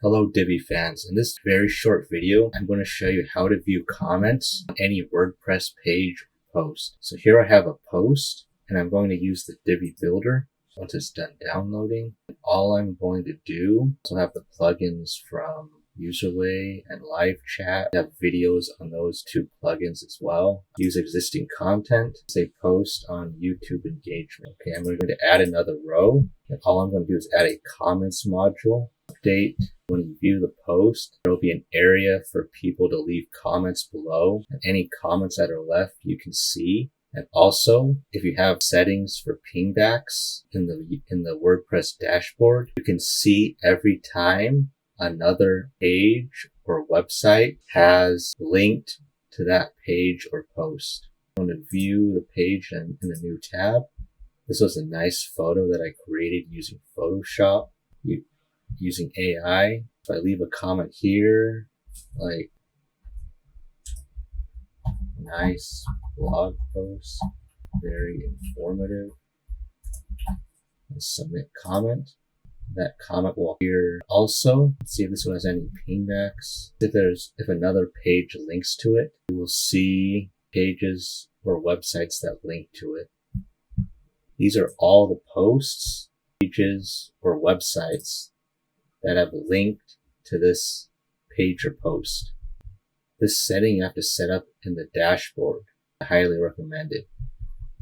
Hello Divi fans. In this very short video, I'm going to show you how to view comments on any WordPress page or post. So here I have a post and I'm going to use the Divi builder. Once it's done downloading, all I'm going to do is have the plugins from Userway and Live Chat. I have videos on those two plugins as well. Use existing content, say post on YouTube engagement. Okay, I'm going to add another row. And all I'm going to do is add a comments module. Update. When you view the post, there will be an area for people to leave comments below, and any comments that are left you can see. And also, if you have settings for pingbacks in the WordPress dashboard, you can see every time another page or website has linked to that page or post. I'm going to view the page in the new tab. This was a nice photo that I created using Photoshop. Using AI. If I leave a comment here, like nice blog post, very informative, and submit comment. That comment will appear also. Let's see if this one has any pingbacks. If another page links to it, you will see pages or websites that link to it. These are all the posts, pages, or websites that have linked to this page or post. This setting you have to set up in the dashboard. I highly recommend it.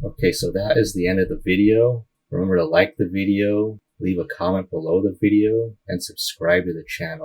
Okay, so that is the end of the video. Remember to like the video, leave a comment below the video, and subscribe to the channel.